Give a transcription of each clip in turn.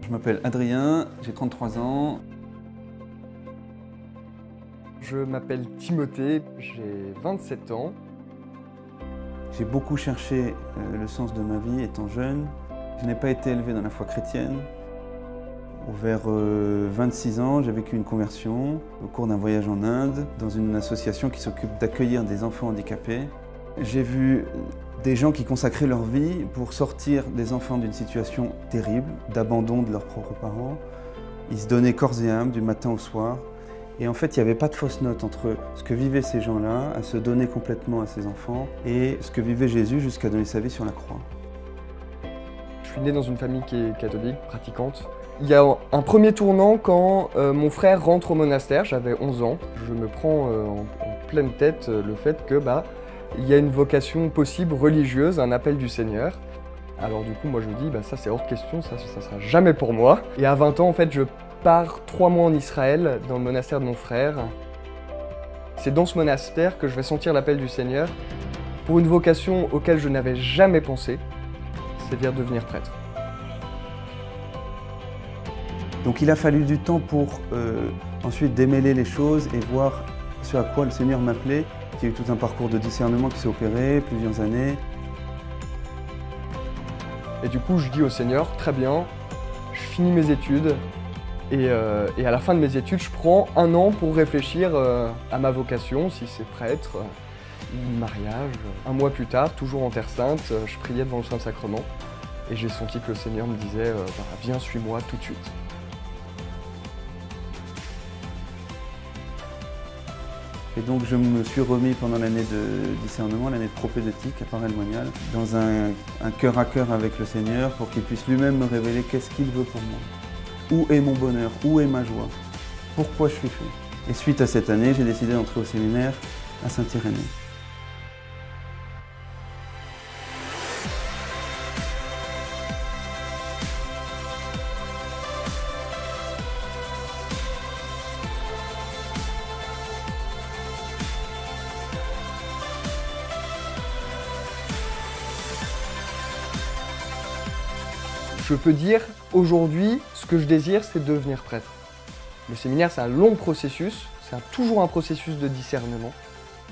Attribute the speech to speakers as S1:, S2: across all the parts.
S1: Je m'appelle Adrien, j'ai 33 ans.
S2: Je m'appelle Timothée, j'ai 27 ans.
S1: J'ai beaucoup cherché le sens de ma vie étant jeune. Je n'ai pas été élevé dans la foi chrétienne. Vers 26 ans, j'ai vécu une conversion au cours d'un voyage en Inde dans une association qui s'occupe d'accueillir des enfants handicapés. J'ai vu des gens qui consacraient leur vie pour sortir des enfants d'une situation terrible, d'abandon de leurs propres parents. Ils se donnaient corps et âme du matin au soir. Et en fait, il n'y avait pas de fausse note entre ce que vivaient ces gens-là, à se donner complètement à ces enfants, et ce que vivait Jésus jusqu'à donner sa vie sur la croix.
S2: Je suis né dans une famille qui est catholique, pratiquante. Il y a un premier tournant quand mon frère rentre au monastère, j'avais 11 ans. Je me prends en pleine tête le fait que il y a une vocation possible religieuse, un appel du Seigneur. Alors du coup, moi je me dis, ça c'est hors de question, ça sera jamais pour moi. Et à 20 ans, en fait, je pars 3 mois en Israël, dans le monastère de mon frère. C'est dans ce monastère que je vais sentir l'appel du Seigneur pour une vocation auquel je n'avais jamais pensé, c'est-à-dire devenir prêtre.
S1: Donc il a fallu du temps pour ensuite démêler les choses et voir ce à quoi le Seigneur m'appelait. Il y a eu tout un parcours de discernement qui s'est opéré, plusieurs années.
S2: Et du coup, je dis au Seigneur, très bien, je finis mes études, et à la fin de mes études, je prends 1 an pour réfléchir à ma vocation, si c'est prêtre, ou mariage. 1 mois plus tard, toujours en Terre Sainte, je priais devant le Saint-Sacrement, et j'ai senti que le Seigneur me disait viens, suis-moi tout de suite.
S1: Et donc je me suis remis pendant l'année de discernement, l'année de propédeutique à Paray-le-Monial, dans un cœur à cœur avec le Seigneur pour qu'il puisse lui-même me révéler qu'est-ce qu'il veut pour moi. Où est mon bonheur? Où est ma joie? Pourquoi je suis fait? Et suite à cette année, j'ai décidé d'entrer au séminaire à Saint-Irénée.
S2: Je peux dire, aujourd'hui, ce que je désire, c'est devenir prêtre. Le séminaire, c'est un long processus, c'est toujours un processus de discernement.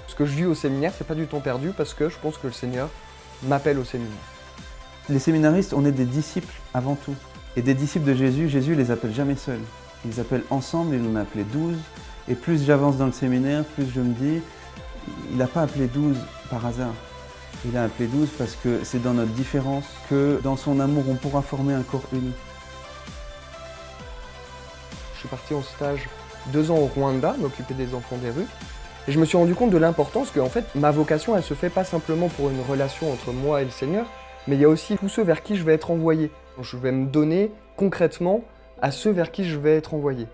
S2: Ce que je vis au séminaire, c'est pas du temps perdu parce que je pense que le Seigneur m'appelle au séminaire.
S1: Les séminaristes, on est des disciples avant tout. Et des disciples de Jésus, Jésus les appelle jamais seuls. Il les appelle ensemble, il en a appelé 12. Et plus j'avance dans le séminaire, plus je me dis, il n'a pas appelé 12 par hasard. Il a appelé 12 parce que c'est dans notre différence que dans son amour on pourra former un corps uni.
S2: Je suis parti en stage 2 ans au Rwanda, m'occuper des enfants des rues. Et je me suis rendu compte de l'importance que en fait, ma vocation, elle se fait pas simplement pour une relation entre moi et le Seigneur, mais il y a aussi tous ceux vers qui je vais être envoyé. Donc, je vais me donner concrètement à ceux vers qui je vais être envoyé.